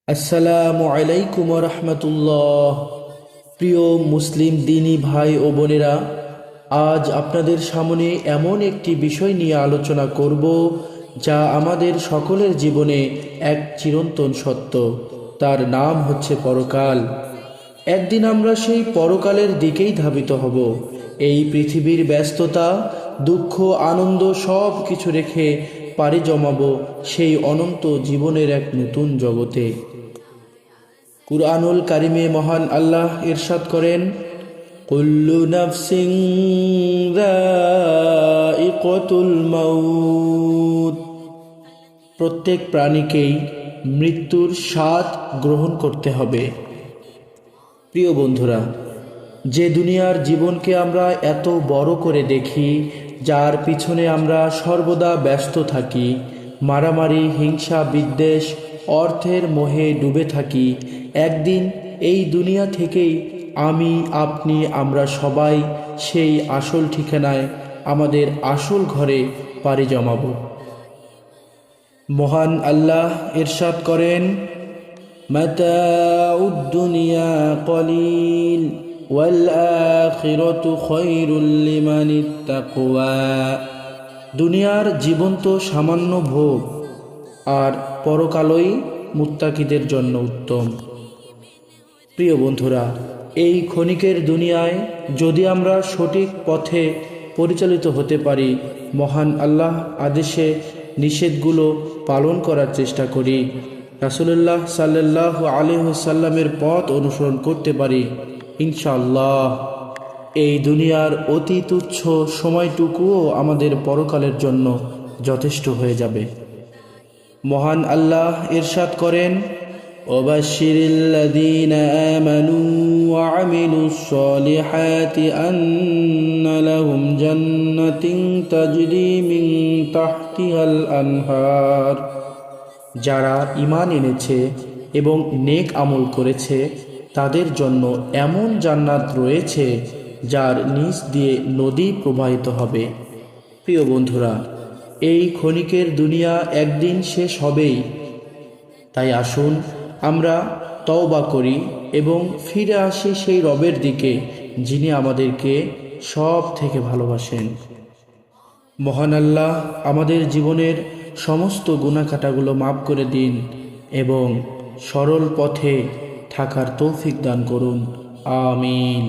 আসসালামু আলাইকুম রহমতুল্লাহ। প্রিয় মুসলিম দিনী ভাই ও বোনেরা, আজ আপনাদের সামনে এমন একটি বিষয় নিয়ে আলোচনা করব যা আমাদের সকলের জীবনে এক চিরন্তন সত্য। তার নাম হচ্ছে পরকাল। একদিন আমরা সেই পরকালের দিকেই ধাবিত হব। এই পৃথিবীর ব্যস্ততা, দুঃখ, আনন্দ সব কিছু রেখে পাড়ি জমাবো সেই অনন্ত জীবনের এক নতুন জগতে। কুরআনুল কারিমে মহান আল্লাহ ইরশাদ করেন, কুল্লু নাফসিন যায়িকাতুল মাউত। প্রত্যেক প্রাণীকেই মৃত্যুর স্বাদ গ্রহণ করতে হবে। প্রিয় বন্ধুরা, যে দুনিয়ার জীবনকে আমরা এত বড় করে দেখি, যার পিছনে আমরা সর্বদা ব্যস্ত থাকি, মারামারি, হিংসা, বিদ্বেষ, অর্থের মোহে ডুবে থাকি, একদিন এই দুনিয়া থেকেই আমি, আপনি, আমরা সবাই সেই আসল ঠিকানায়, আমাদের আসল ঘরে পাড়ি জমাব। মহান আল্লাহ ইরশাদ করেন, মাতাউদ দুনিয়া কলিল ওয়াল আখিরাতু খায়রুল লিমানিত তাকওয়া। দুনিয়ার জীবন তো সামান্য ভোগ, আর পরকালই মুত্তাকিদের জন্য উত্তম। প্রিয় বন্ধুরা, এই ক্ষণিকের দুনিয়ায় যদি আমরা সঠিক পথে পরিচালিত হতে পারি, মহান আল্লাহ আদেশে নিষেধগুলো পালন করার চেষ্টা করি, রাসূলুল্লাহ সাল্লাল্লাহু আলাইহি ওয়াসাল্লামের পথ অনুসরণ করতে পারি, ইনশাআল্লাহ এই দুনিয়ার অতি তুচ্ছ সময়টুকুও আমাদের পরকালের জন্য যথেষ্ট হয়ে যাবে। মহান আল্লাহ ইরশাদ করেন, ওয়াবাশশিরিল্লাযীনা আমানু ওয়া আমিলুস সলিহাতি আন্না লাহুম জান্নাতিন তাজরি মিন তাহতিহাল আনহার। যারা ঈমান এনেছে এবং নেক আমল করেছে, তাদের জন্য এমন জান্নাত রয়েছে যার নিচ দিয়ে নদী প্রবাহিত হবে। প্রিয় বন্ধুরা, এই ক্ষণিকের দুনিয়া একদিন শেষ হবেই, তাই আসুন আমরা তওবা করি এবং ফিরে আসি সেই রবের দিকে যিনি আমাদেরকে সব থেকে ভালোবাসেন। মহান আল্লাহ আমাদের জীবনের সমস্ত গুনাহখাতাগুলো মাফ করে দিন এবং সরল পথে থাকার তৌফিক দান করুন। আমিন।